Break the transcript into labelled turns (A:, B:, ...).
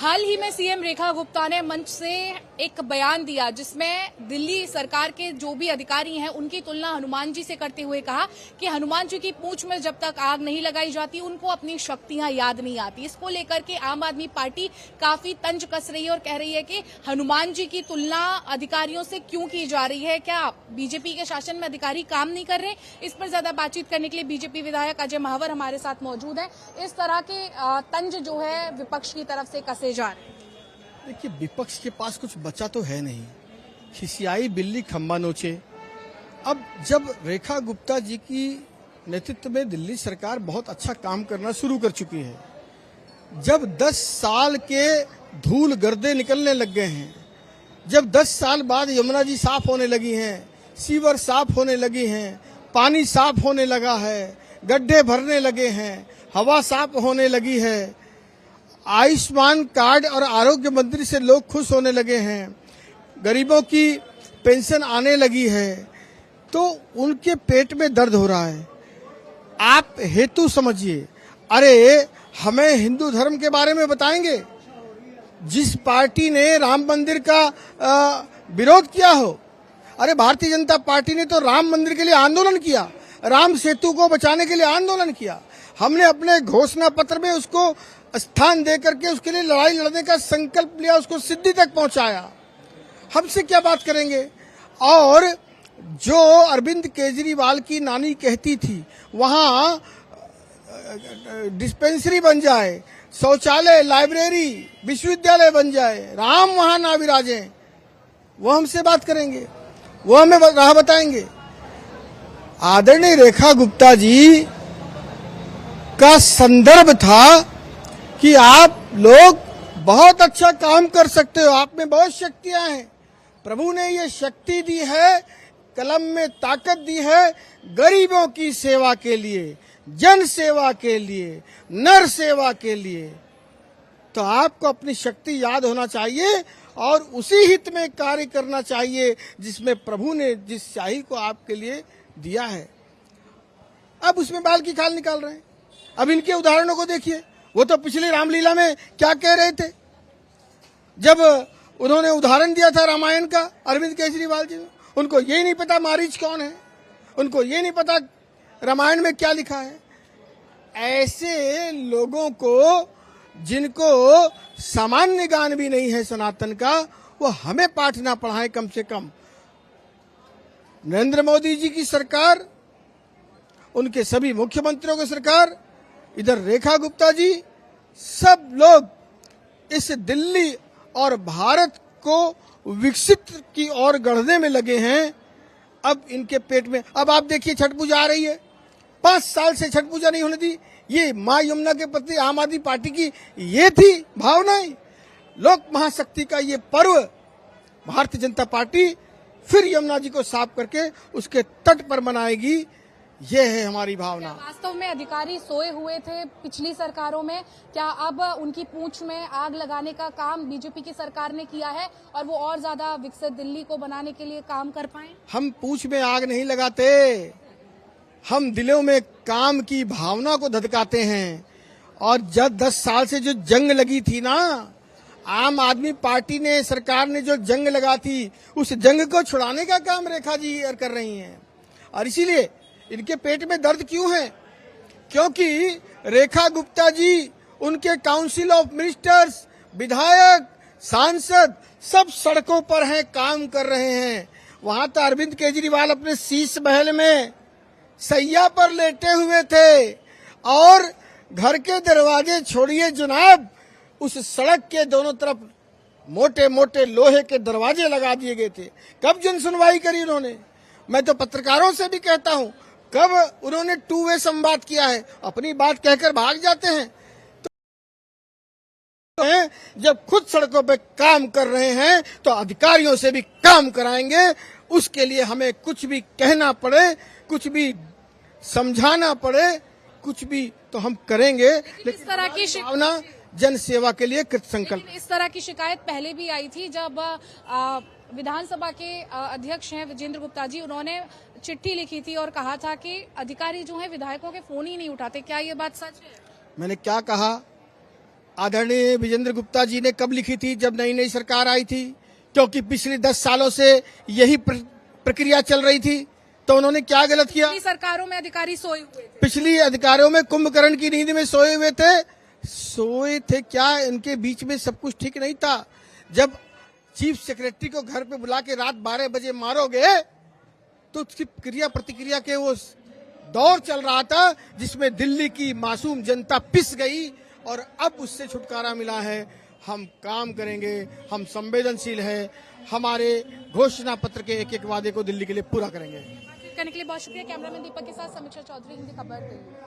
A: हाल ही में सीएम रेखा गुप्ता ने मंच से एक बयान दिया जिसमें दिल्ली सरकार के जो भी अधिकारी हैं उनकी तुलना हनुमान जी से करते हुए कहा कि हनुमान जी की पूंछ में जब तक आग नहीं लगाई जाती उनको अपनी शक्तियां याद नहीं आती। इसको लेकर के आम आदमी पार्टी काफी तंज कस रही है और कह रही है कि हनुमान जी की तुलना अधिकारियों से क्यों की जा रही है, क्या बीजेपी के शासन में अधिकारी काम नहीं कर रहे? इस पर ज्यादा बातचीत करने के लिए बीजेपी विधायक अजय महावर हमारे साथ मौजूद है। इस तरह के तंज जो है विपक्ष की तरफ से कसे जा रहे हैं।
B: देखिए, विपक्ष के पास कुछ बचा तो है नहीं, खिसियाई बिल्ली खंबा नोचे। अब जब रेखा गुप्ता जी की नेतृत्व में दिल्ली सरकार बहुत अच्छा काम करना शुरू कर चुकी है, जब 10 साल के धूल गर्दे निकलने लग गए हैं, जब 10 साल बाद यमुना जी साफ होने लगी हैं, सीवर साफ होने लगी हैं, पानी साफ होने लगा है, गड्ढे भरने लगे हैं, हवा साफ होने लगी है, आयुष्मान कार्ड और आरोग्य मंत्री से लोग खुश होने लगे हैं, गरीबों की पेंशन आने लगी है, तो उनके पेट में दर्द हो रहा है। आप हेतु समझिए। अरे, हमें हिंदू धर्म के बारे में बताएंगे? जिस पार्टी ने राम मंदिर का विरोध किया हो, अरे भारतीय जनता पार्टी ने तो राम मंदिर के लिए आंदोलन किया, राम सेतु को बचाने के लिए आंदोलन किया। हमने अपने घोषणा पत्र में उसको स्थान दे करके उसके लिए लड़ाई लड़ने का संकल्प लिया, उसको सिद्धि तक पहुंचाया। हमसे क्या बात करेंगे? और जो अरविंद केजरीवाल की नानी कहती थी वहां डिस्पेंसरी बन जाए, शौचालय, लाइब्रेरी, विश्वविद्यालय बन जाए, राम वहां ना विराजे, वो हमसे बात करेंगे, वो हमें राह बताएंगे। आदरणीय रेखा गुप्ता जी का संदर्भ था कि आप लोग बहुत अच्छा काम कर सकते हो, आप में बहुत शक्तियां हैं, प्रभु ने ये शक्ति दी है, कलम में ताकत दी है, गरीबों की सेवा के लिए, जन सेवा के लिए, नर सेवा के लिए। तो आपको अपनी शक्ति याद होना चाहिए और उसी हित में कार्य करना चाहिए जिसमें प्रभु ने जिस शाही को आपके लिए दिया है। अब उसमें बाल की खाल निकाल रहे हैं। अब इनके उदाहरणों को देखिए, वो तो पिछली रामलीला में क्या कह रहे थे जब उन्होंने उदाहरण दिया था रामायण का, अरविंद केजरीवाल जी ने। उनको ये नहीं पता मारीच कौन है, उनको ये नहीं पता रामायण में क्या लिखा है। ऐसे लोगों को, जिनको सामान्य ज्ञान भी नहीं है सनातन का, वो हमें पाठ ना पढ़ाएं कम से कम। नरेंद्र मोदी जी की सरकार, उनके सभी मुख्यमंत्रियों की सरकार, इधर रेखा गुप्ता जी, सब लोग इस दिल्ली और भारत को विकसित की ओर गढ़ने में लगे हैं। अब इनके पेट में, अब आप देखिए छठ पूजा आ रही है, 5 साल से छठ पूजा नहीं होने दी। ये माँ यमुना के प्रति आम आदमी पार्टी की ये थी भावनाएं। लोक महाशक्ति का ये पर्व भारतीय जनता पार्टी फिर यमुना जी को साफ करके उसके तट पर मनाएगी, ये है हमारी भावना।
A: वास्तव में अधिकारी सोए हुए थे पिछली सरकारों में, क्या अब उनकी पूंछ में आग लगाने का काम बीजेपी की सरकार ने किया है और वो और ज्यादा विकसित दिल्ली को बनाने के लिए काम कर पाए?
B: हम पूंछ में आग नहीं लगाते, हम दिलों में काम की भावना को धधकाते हैं। और जब 10 साल से जो जंग लगी थी ना, आम आदमी पार्टी ने, सरकार ने जो जंग लगा थी, उस जंग को छुड़ाने का काम रेखा जी कर रही हैं। और इसीलिए इनके पेट में दर्द क्यों है? क्योंकि रेखा गुप्ता जी, उनके काउंसिल ऑफ मिनिस्टर्स, विधायक, सांसद सब सड़कों पर हैं, काम कर रहे हैं। वहां तो अरविंद केजरीवाल अपने शीश महल में सैया पर लेटे हुए थे और घर के दरवाजे छोड़िए जनाब, उस सड़क के दोनों तरफ मोटे मोटे लोहे के दरवाजे लगा दिए गए थे। कब जन सुनवाई करी उन्होंने? मैं तो पत्रकारों से भी कहता हूं, कब उन्होंने 2 वे संवाद किया है? अपनी बात कहकर भाग जाते हैं। तो जब खुद सड़कों पे काम कर रहे हैं तो अधिकारियों से भी काम कराएंगे। उसके लिए हमें कुछ भी कहना पड़े, कुछ भी समझाना पड़े, कुछ भी तो हम करेंगे। लेकिन
A: इस तरह की
B: भावना जन सेवा के लिए कृत संकल्प।
A: इस तरह की शिकायत पहले भी आई थी जब विधानसभा के अध्यक्ष हैं विजेंद्र गुप्ता जी, उन्होंने चिट्ठी लिखी थी और कहा था कि अधिकारी जो हैं विधायकों के फोन ही नहीं उठाते। क्या ये बात सच है?
B: मैंने क्या कहा? आदरणीय विजेंद्र गुप्ता जी ने कब लिखी थी? जब नई नई सरकार आई थी, क्योंकि पिछले 10 सालों से यही प्रक्रिया चल रही थी। तो उन्होंने क्या गलत किया?
A: पिछली सरकारों में अधिकारी सोए हुए थे।
B: पिछली अधिकारियों में कुंभकर्ण की नींद में सोए हुए थे। सोए थे क्या? इनके बीच में सब कुछ ठीक नहीं था। जब चीफ सेक्रेटरी को घर पे बुला के रात 12 बजे मारोगे तो उसकी क्रिया प्रतिक्रिया के वो दौर चल रहा था जिसमें दिल्ली की मासूम जनता पिस गई और अब उससे छुटकारा मिला है। हम काम करेंगे, हम संवेदनशील हैं, हमारे घोषणा पत्र के एक एक वादे को दिल्ली के लिए पूरा करेंगे।
A: करने के लिए बहुत शुक्रिया। कैमरामैन दीपक के साथ समीक्षा चौधरी, हिंदी खबर दिल्ली।